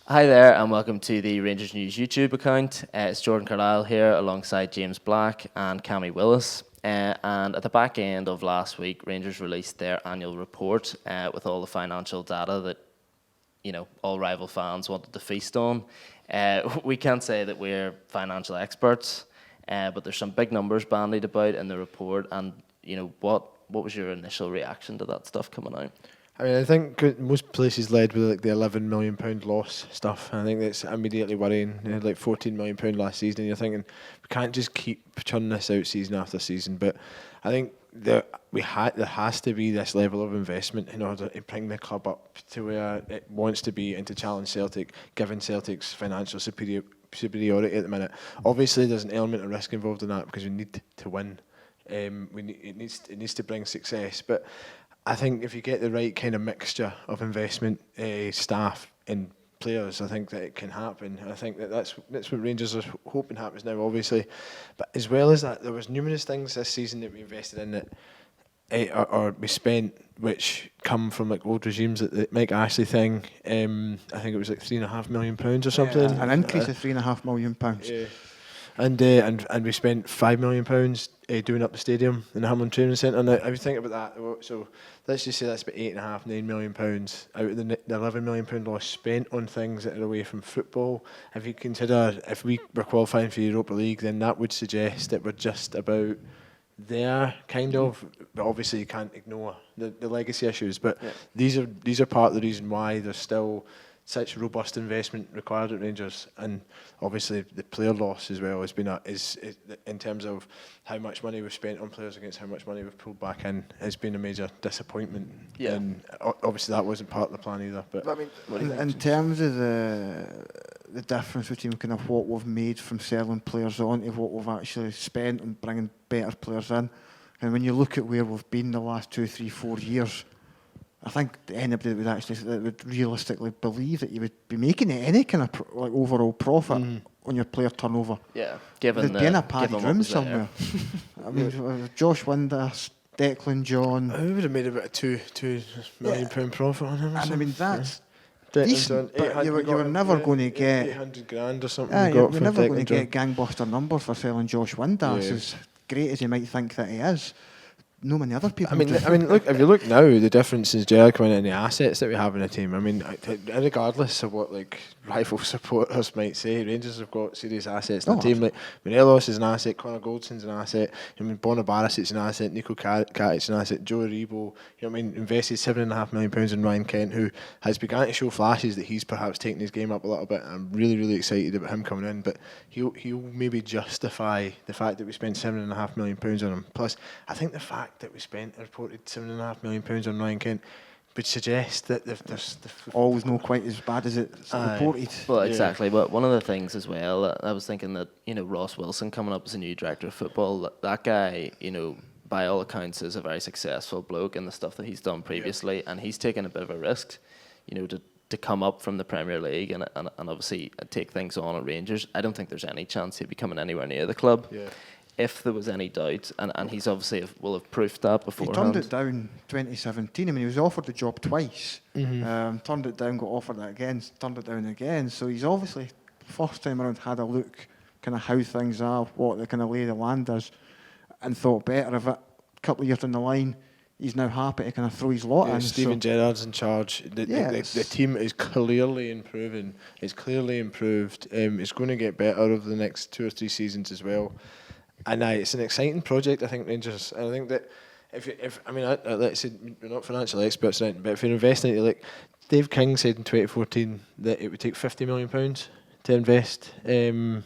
Hi there, and welcome to the Rangers News YouTube account. It's Jordan Carlisle here alongside James Black and Cammy Willis. And at the back end of last week, Rangers released their annual report with all the financial data that all rival fans wanted to feast on. We can't say that we're financial experts, but there's some big numbers bandied about in the report. And what was your initial reaction to that stuff coming out? I mean, I think most places led with like the £11 million loss stuff. I think that's immediately worrying. They had like £14 million last season, and you're thinking we can't just keep churning this out season after season. But I think there has to be this level of investment in order to bring the club up to where it wants to be and to challenge Celtic, given Celtic's financial superiority at the minute. Obviously, there's an element of risk involved in that because we need to win. It needs to bring success, but I think if you get the right kind of mixture of investment, staff and players, I think that it can happen. I think that's what Rangers are hoping happens now, obviously. But as well as that, there was numerous things this season that we invested in that or we spent, which come from like old regimes. The Mike Ashley thing, I think it was like £3.5 million or something. Yeah, an increase of £3.5 million. Yeah. And we spent £5 million doing up the stadium in the Hamlin Training Centre. And I was thinking about that. So let's just say that's about £8.5, £9 million out of the £11 million loss spent on things that are away from football. If you consider if we were qualifying for Europa League, then that would suggest that we're just about there, kind of. But obviously, you can't ignore the legacy issues. But yeah, these are part of the reason why there's still such robust investment required at Rangers, and obviously the player loss as well has been is in terms of how much money we've spent on players against how much money we've pulled back in, has been a major disappointment. Yeah, and obviously that wasn't part of the plan either. But I mean, in terms of the difference between kind of what we've made from selling players on to what we've actually spent on bringing better players in, and when you look at where we've been the last 2, 3, 4 years, I think anybody that would realistically believe that you would be making any kind of overall profit on your player turnover. Yeah, given there'd be in a padded room somewhere. I mean, Josh Windass, Declan John. We would have made about a £2 million profit on him. And I mean that's decent, but you were never going to get £800,000 or something. You're never going to get gangbuster numbers for selling Josh Windass. As great as you might think that he is, no many other people. I mean, look. If you look now, the difference is Gerrard coming in and the assets that we have in the team. I mean, regardless of what like rival supporters might say, Rangers have got serious assets in the team. Like Morelos is an asset, Connor Goldson's an asset. I mean, Bonabaris is an asset, Nico Katic's an asset, Joe Aribo. You know what I mean? Invested £7.5 million in Ryan Kent, who has begun to show flashes that he's perhaps taken his game up a little bit. I'm really, really excited about him coming in, but he'll maybe justify the fact that we spent £7.5 million on him. Plus, I think the fact that we spent a reported £7.5 million on Ryan Kent would suggest that there's always not quite as bad as it's reported. Well, exactly. But one of the things as well, I was thinking that Ross Wilson coming up as a new director of football, that guy, by all accounts, is a very successful bloke in the stuff that he's done previously, and he's taken a bit of a risk, to come up from the Premier League and obviously take things on at Rangers. I don't think there's any chance he'd be coming anywhere near the club. Yeah. If there was any doubt, and he's obviously will have proofed that beforehand. He turned it down 2017. I mean, he was offered the job twice. Turned it down, got offered it again, turned it down again. So he's obviously, first time around, had a look, kind of how things are, what the kind of lay of the land is, and thought better of it. A couple of years down the line, he's now happy to kind of throw his lot in. Stephen Gerrard's in charge. The team is clearly improving. It's clearly improved. It's going to get better over the next 2 or 3 seasons as well. And it's an exciting project, I think, Rangers. And I think that let's say we're not financial experts, right, but if you're investing, like Dave King said in 2014 that it would take £50 million to invest into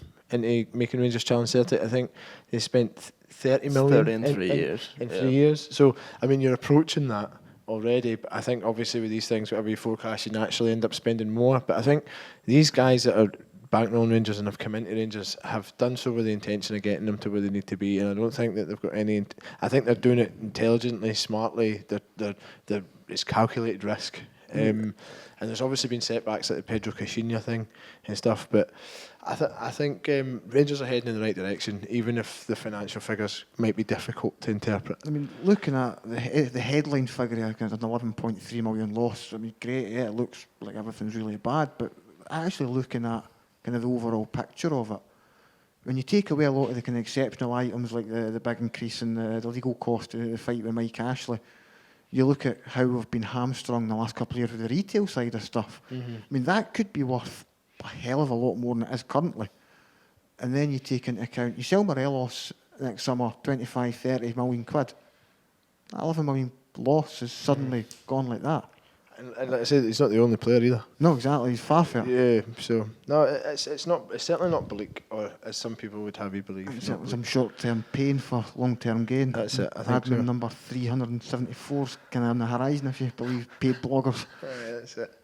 making Rangers challenge Celtic. I think they spent £30 million in 3 years. In 3 years. So, I mean, you're approaching that already. But I think, obviously, with these things, whatever you forecast, you naturally end up spending more. But I think these guys that are bankrolling Rangers and have come into Rangers have done so with the intention of getting them to where they need to be, and I don't think that they've got any. I think they're doing it intelligently, smartly. It's calculated risk, and there's obviously been setbacks like the Pedro Caixinha thing and stuff. But I think Rangers are heading in the right direction, even if the financial figures might be difficult to interpret. I mean, looking at the headline figure, an 11.3 million loss. I mean, great. Yeah, it looks like everything's really bad, but actually looking at kind of the overall picture of it. When you take away a lot of the kind of exceptional items like the big increase in the legal cost of the fight with Mike Ashley, you look at how we've been hamstrung the last couple of years with the retail side of stuff. I mean, that could be worth a hell of a lot more than it is currently. And then you take into account, you sell Morelos next summer, 25, 30 million quid. That 11 million loss is suddenly gone like that. And like I said, he's not the only player either. No, exactly. He's far from it. Yeah, so no, it's certainly not bleak, or as some people would have you believe. It's some short-term pain for long-term gain. That's it. I think Admin so. number 374 is kind of on the horizon, if you believe paid bloggers. That's it.